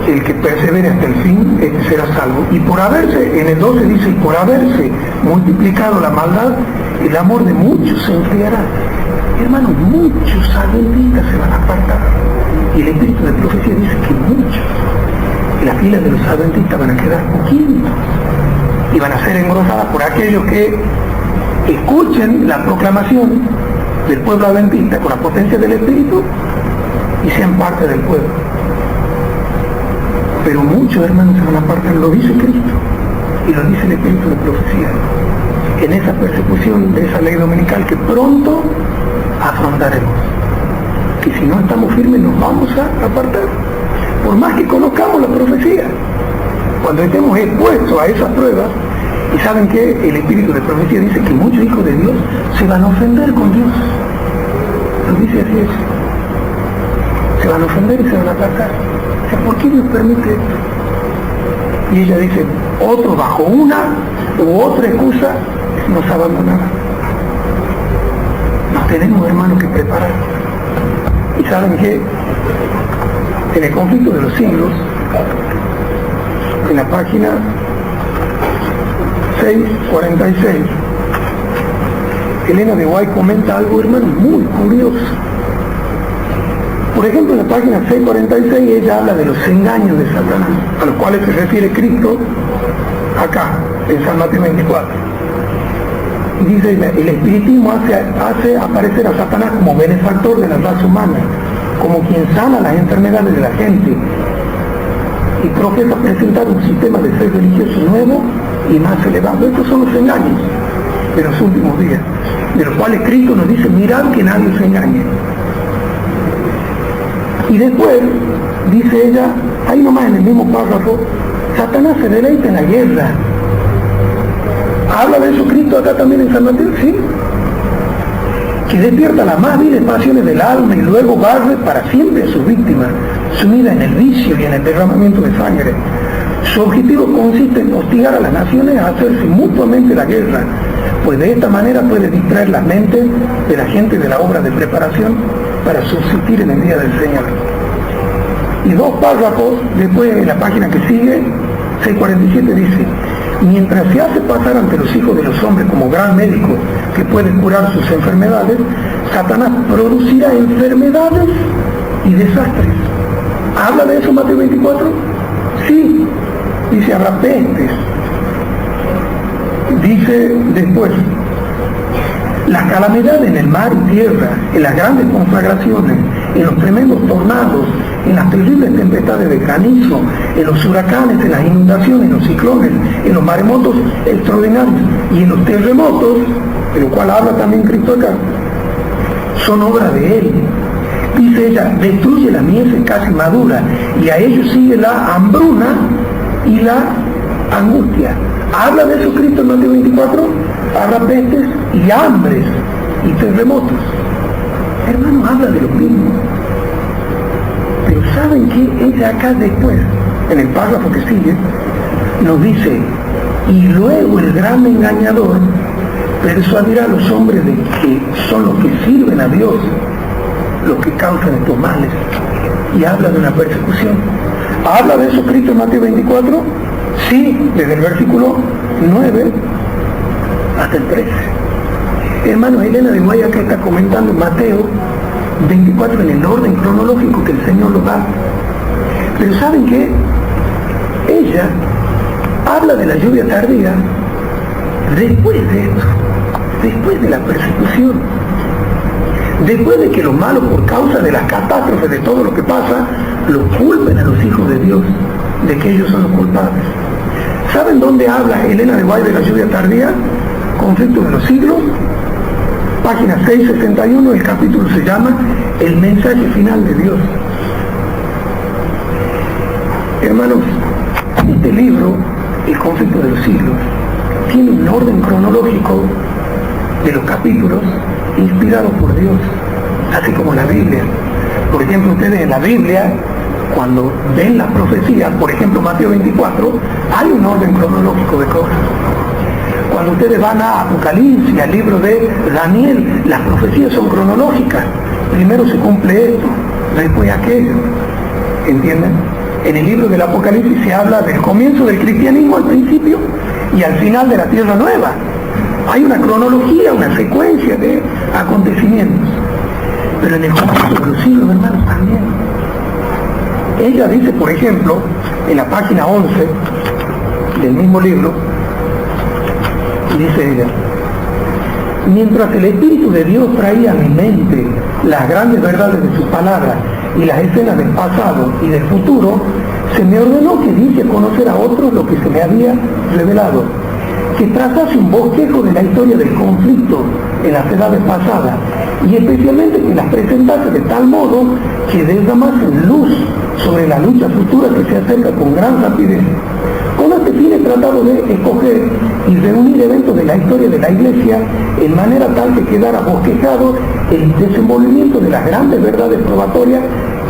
El que persevere hasta el fin, este será salvo. Y por haberse, en el 12 dice, por haberse multiplicado la maldad, el amor de muchos se enfriará. Hermanos, muchos adventistas se van a apartar. Y el espíritu de profecía dice que muchos, y las filas de los adventistas van a quedar poquitos. Y van a ser engrosadas por aquellos que escuchen la proclamación del pueblo adventista con la potencia del espíritu y sean parte del pueblo. Pero muchos, hermanos, se van a apartar, lo dice Cristo y lo dice el espíritu de profecía, en esa persecución de esa ley dominical que pronto afrontaremos, que si no estamos firmes nos vamos a apartar, por más que conozcamos la profecía. Cuando estemos expuestos a esas pruebas, y saben que el espíritu de profecía dice que muchos hijos de Dios se van a ofender con Dios, lo dice así es, se van a ofender y se van a apartar. ¿Por qué Dios permite esto? Y ella dice, otro bajo una u otra excusa nos abandonará. Nos tenemos, hermanos, que preparar. Y saben que en el conflicto de los siglos, en la página 646, Elena de White comenta algo, hermano, muy curioso. Por ejemplo, en la página 646 ella habla de los engaños de Satanás, a los cuales se refiere Cristo acá, en San Mateo 24. Y dice, el espiritismo hace aparecer a Satanás como benefactor de la raza humana, como quien sana las enfermedades de la gente, y profesa presentar un sistema de fe religioso nuevo y más elevado. Estos son los engaños de los últimos días, de los cuales Cristo nos dice, mirad que nadie se engañe. Y después, dice ella, ahí nomás en el mismo párrafo, Satanás se deleita en la guerra. ¿Habla de eso Cristo acá también en San Mateo? Sí. Que despierta las más viles pasiones del alma y luego barre para siempre a sus víctimas, sumida en el vicio y en el derramamiento de sangre. Su objetivo consiste en hostigar a las naciones a hacerse mutuamente la guerra, pues de esta manera puede distraer las mentes de la gente de la obra de preparación para subsistir en el día del Señor. Y 2 párrafos después, en la página que sigue, 647, dice, mientras se hace pasar ante los hijos de los hombres como gran médico que puede curar sus enfermedades, Satanás producirá enfermedades y desastres. ¿Habla de eso Mateo 24? Sí. Dice, habrá pestes. Dice después, la calamidad en el mar y tierra, en las grandes conflagraciones, en los tremendos tornados, en las terribles tempestades de granizo, en los huracanes, en las inundaciones, en los ciclones, en los maremotos extraordinarios y en los terremotos, de lo cual habla también Cristo acá, son obra de Él. Dice ella, destruye la mies casi madura, y a ellos sigue la hambruna y la angustia. ¿Habla de eso Cristo en Mateo 24? Habrá pestes y hambres y terremotos. Hermano, habla de lo mismo. Pero ¿saben qué? Ella acá después, en el párrafo que sigue, nos dice, y luego el gran engañador persuadirá a los hombres de que son los que sirven a Dios los que causan estos males. Y habla de una persecución. ¿Habla de eso Cristo en Mateo 24? Sí, desde el versículo 9 hasta el 13. Hermano, Elena de Guaya que está comentando Mateo 24 en el orden cronológico que el Señor lo da. Pero ¿saben qué? Ella habla de la lluvia tardía después de esto, después de la persecución, después de que los malos, por causa de las catástrofes, de todo lo que pasa, los culpen a los hijos de Dios de que ellos son los culpables. ¿Saben dónde habla Elena de Guay de la lluvia tardía? Conflicto de los siglos, página 661, el capítulo se llama El mensaje final de Dios. Hermanos, este libro, El conflicto de los siglos, tiene un orden cronológico de los capítulos inspirados por Dios, así como la Biblia. Por ejemplo, ustedes en la Biblia, cuando ven las profecías, por ejemplo Mateo 24, hay un orden cronológico de cosas. Cuando ustedes van a Apocalipsis, al libro de Daniel, las profecías son cronológicas. Primero se cumple esto, después aquello. ¿Entienden? En el libro del Apocalipsis se habla del comienzo del cristianismo al principio y al final de la Tierra Nueva. Hay una cronología, una secuencia de acontecimientos. Pero en el conflicto de los siglos, hermanos, también. Ella dice, por ejemplo, en la página 11 del mismo libro, dice ella, mientras el Espíritu de Dios traía a mi mente las grandes verdades de su palabra y las escenas del pasado y del futuro, se me ordenó que diese a conocer a otros lo que se me había revelado, que trazase un bosquejo de la historia del conflicto en las edades pasadas, y especialmente que las presentase de tal modo que derramasen luz sobre la lucha futura que se acerca con gran rapidez. Con este fin he tratado de escoger y reunir eventos de la historia de la Iglesia en manera tal que quedara bosquejado el desenvolvimiento de las grandes verdades probatorias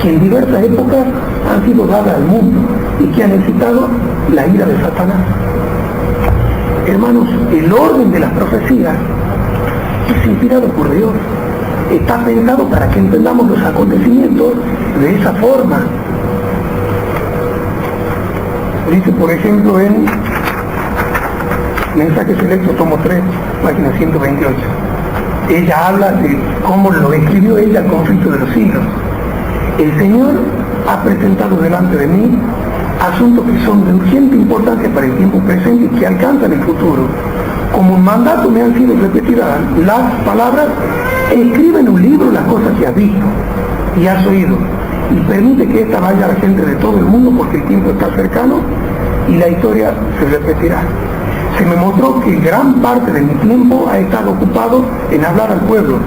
que en diversas épocas han sido dadas al mundo y que han excitado la ira de Satanás. Hermanos, el orden de las profecías es inspirado por Dios. Está pensado para que entendamos los acontecimientos de esa forma. Dice, por ejemplo, en Mensaje Selecto, tomo 3, página 128. Ella habla de cómo lo escribió ella el conflicto de los siglos. El Señor ha presentado delante de mí asuntos que son de urgente importancia para el tiempo presente y que alcanzan el futuro. Como un mandato me han sido repetidas las palabras: escribe en un libro las cosas que has visto y has oído, y permite que esta vaya a la gente de todo el mundo, porque el tiempo está cercano y la historia se repetirá. Se me mostró que gran parte de mi tiempo ha estado ocupado en hablar al pueblo,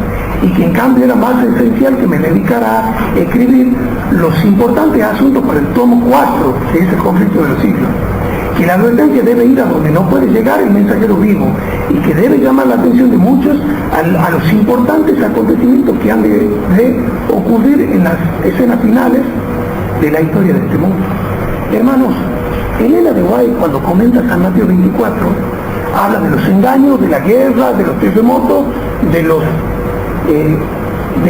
y que en cambio era más esencial que me dedicara a escribir los importantes asuntos para el tomo 4, que es el conflicto de los siglos. Que la advertencia debe ir a donde no puede llegar el mensajero vivo, y que debe llamar la atención de muchos a los importantes acontecimientos que han de ocurrir en las escenas finales de la historia de este mundo. Hermanos, Elena de White, cuando comenta San Mateo 24, habla de los engaños, de la guerra, de los terremotos, de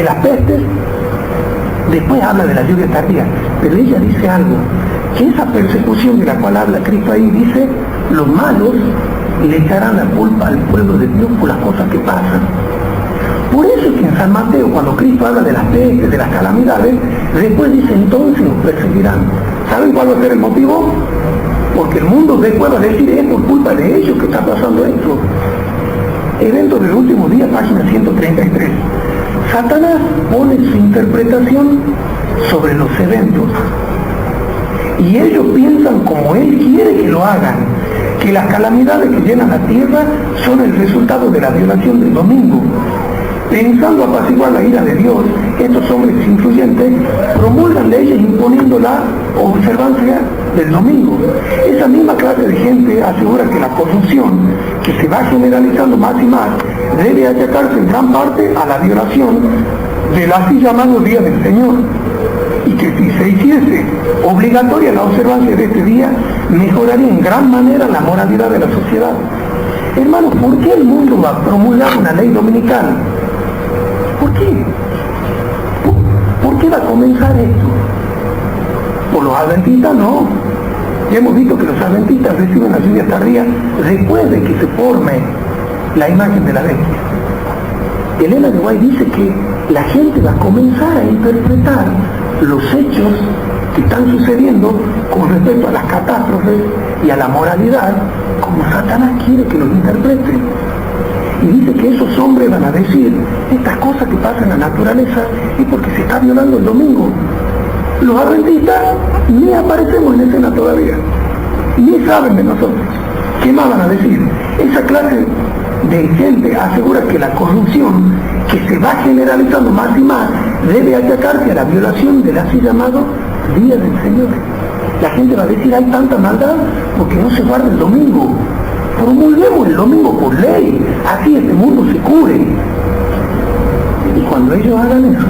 las pestes. Después habla de la lluvia tardía, pero ella dice algo, que esa persecución de la cual habla Cristo ahí, dice: los malos le echarán la culpa al pueblo de Dios por las cosas que pasan. Por eso es que en San Mateo, cuando Cristo habla de las pestes, de las calamidades, después dice: entonces nos perseguirán. ¿Saben cuál va a ser el motivo? Porque el mundo después va a decir: es por culpa de ellos que está pasando esto. Evento del último día, página 133. Satanás pone su interpretación sobre los eventos, y ellos piensan como él quiere que lo hagan, que las calamidades que llenan la tierra son el resultado de la violación del domingo. Pensando apaciguar la ira de Dios, estos hombres influyentes promulgan leyes imponiendo la observancia del domingo. Esa misma clase de gente asegura que la corrupción, que se va generalizando más y más, debe achacarse en gran parte a la violación del así llamado Día del Señor, y que si se hiciese obligatoria la observancia de este día, mejoraría en gran manera la moralidad de la sociedad. Hermanos, ¿por qué el mundo va a promulgar una ley dominical? ¿Por qué? ¿Por qué va a comenzar esto? ¿Por los adventistas? No. Ya hemos visto que los adventistas reciben la lluvia tardía después de que se forme la imagen de la bestia. Elena de White dice que la gente va a comenzar a interpretar los hechos que están sucediendo con respecto a las catástrofes y a la moralidad como Satanás quiere que los interpreten. Y dice que esos hombres van a decir: estas cosas que pasan en la naturaleza es porque se está violando el domingo. Los adventistas ni aparecemos en escena todavía, ni saben de nosotros. ¿Qué más van a decir? Esa clase de gente asegura que la corrupción, que se va generalizando más y más, debe achacarse a la violación del así llamado Día del Señor. La gente va a decir: hay tanta maldad porque no se guarda el domingo. Promulguemos el domingo por ley, así este mundo se cure. Y cuando ellos hagan eso,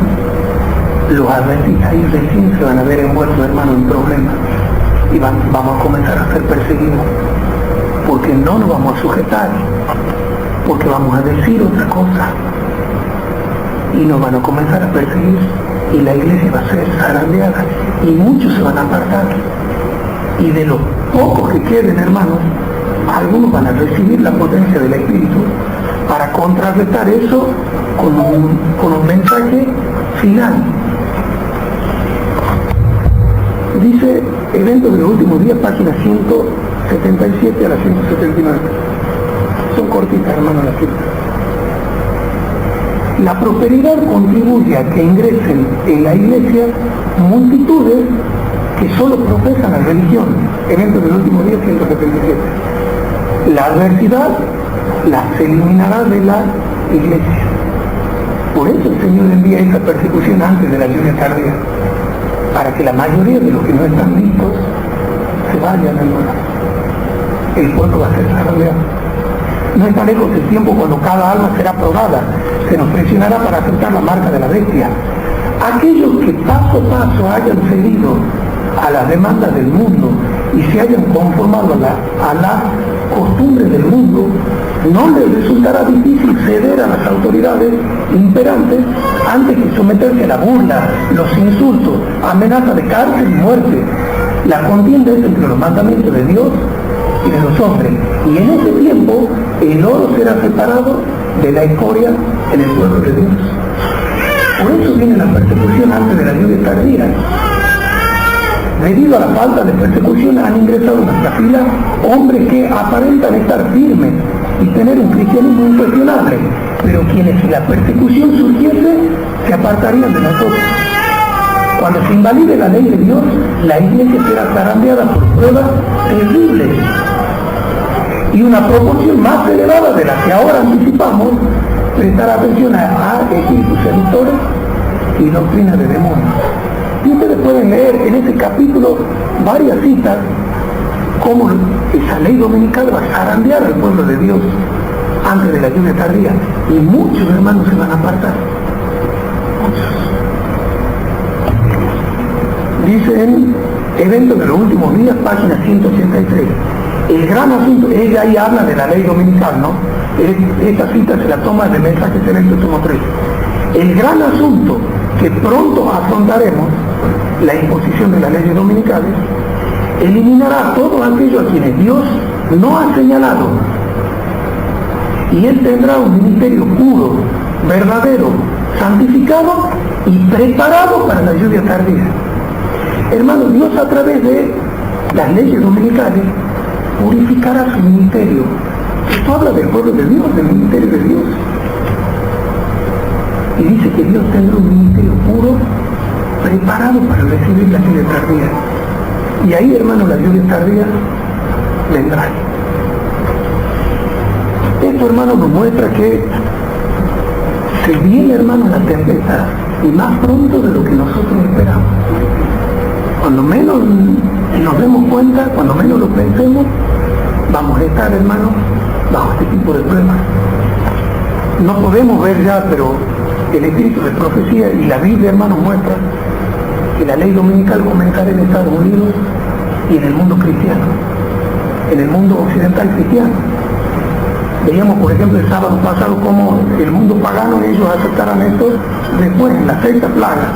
los adventistas ahí recién se van a ver envueltos, hermano, en problemas, y vamos a comenzar a ser perseguidos, porque no nos vamos a sujetar, porque vamos a decir otra cosa, y nos van a comenzar a perseguir, y la iglesia va a ser zarandeada, y muchos se van a apartar, y de los pocos que queden, hermanos, algunos van a recibir la potencia del Espíritu para contrarrestar eso con un mensaje final. Dice Eventos de los últimos días, página 177 a la 179. Son cortitas, hermano, las citas. La prosperidad contribuye a que ingresen en la iglesia multitudes que solo profesan la religión. Eventos del último día, 177. La adversidad las eliminará de la iglesia. Por eso el Señor envía esa persecución antes de la lluvia tardía, para que la mayoría de los que no están listos se vayan, hermano. El pueblo va a ser zarandeado. No está lejos el tiempo cuando cada alma será probada, se nos presionará para aceptar la marca de la bestia. Aquellos que paso a paso hayan cedido a las demandas del mundo y se hayan conformado a la costumbre del mundo, no les resultará difícil ceder a las autoridades imperantes antes que someterse a la burla, los insultos, amenaza de cárcel y muerte. La contienda es entre los mandamientos de Dios y de los hombres, y en ese tiempo el oro será separado de la escoria en el pueblo de Dios. Por eso viene la persecución antes de la lluvia tardía. Debido a la falta de persecución han ingresado en nuestra fila hombres que aparentan estar firmes y tener un cristianismo incuestionable, pero quienes, si la persecución surgiese, se apartarían de nosotros. Cuando se invalide la ley de Dios, la iglesia será zarandeada por pruebas terribles. Y una proporción más elevada de la que ahora anticipamos prestará atención a espíritus seductores y doctrinas de demonios. Y ustedes pueden leer en ese capítulo varias citas cómo esa ley dominical va a zarandear al pueblo de Dios antes de la lluvia tardía. Y muchos hermanos se van a apartar. Muchos. Dice en Eventos de los Últimos Días, página 183. El gran asunto, ella ahí habla de la ley dominical, ¿no? Esta cita se la toma del mensaje selecto tomo 3. El gran asunto que pronto afrontaremos, la imposición de las leyes dominicales, eliminará a todos aquellos a quienes Dios no ha señalado. Y Él tendrá un ministerio puro, verdadero, santificado y preparado para la lluvia tardía. Hermanos, Dios a través de las leyes dominicales purificará su ministerio. Esto habla del pueblo de Dios, del ministerio de Dios. Y dice que Dios tendrá un ministerio puro, preparado para recibir la lluvia tardía. Y ahí, hermanos, la lluvia tardía vendrá. Esto, hermanos, nos muestra que se viene, hermanos, la tempestad, y más pronto de lo que nosotros esperamos. Cuando menos nos demos cuenta, cuando menos lo pensemos, vamos a estar, hermanos, bajo este tipo de pruebas. No podemos ver ya, pero el espíritu de profecía y la Biblia, hermanos, muestra que la ley dominical comenzará en Estados Unidos y en el mundo cristiano, en el mundo occidental cristiano. Veíamos, por ejemplo, el sábado pasado cómo el mundo pagano, ellos aceptaran esto después, en la sexta plaga.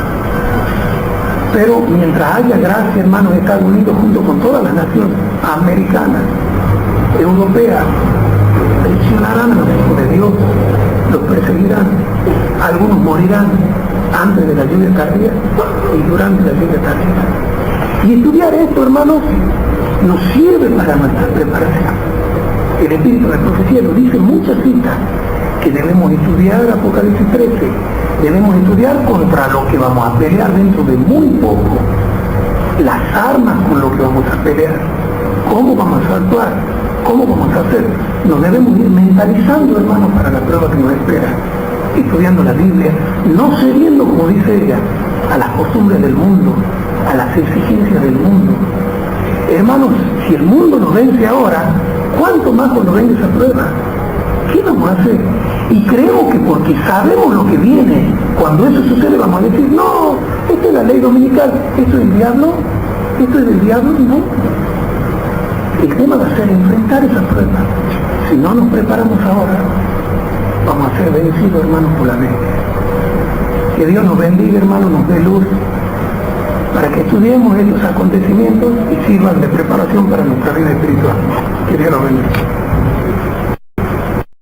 Pero mientras haya gracia, hermanos, Estados Unidos junto con todas las naciones americanas, europeas, traicionarán a los hijos de Dios, los perseguirán, algunos morirán antes de la lluvia tardía y durante la lluvia tardía. Y estudiar esto, hermanos, nos sirve para nuestra preparación. El espíritu de profecía nos dice muchas citas que debemos estudiar. Apocalipsis 13, debemos estudiar contra lo que vamos a pelear dentro de muy poco, las armas con lo que vamos a pelear, cómo vamos a actuar, cómo vamos a hacer. Nos debemos ir mentalizando, hermanos, para la prueba que nos espera, estudiando la Biblia, no cediendo, como dice ella, a las costumbres del mundo, a las exigencias del mundo. Hermanos, si el mundo nos vence ahora, ¿cuánto más cuando venga esa prueba? ¿Qué vamos a hacer? Y creemos que porque sabemos lo que viene, cuando eso sucede vamos a decir, no, esto es la ley dominical, esto es el diablo, esto es del diablo, no. El tema va a ser enfrentar esa prueba. Si no nos preparamos ahora, vamos a ser vencidos, hermanos, por la mente. Que Dios nos bendiga, hermanos, nos dé luz para que estudiemos estos acontecimientos y sirvan de preparación para nuestra vida espiritual. Que Dios nos bendiga.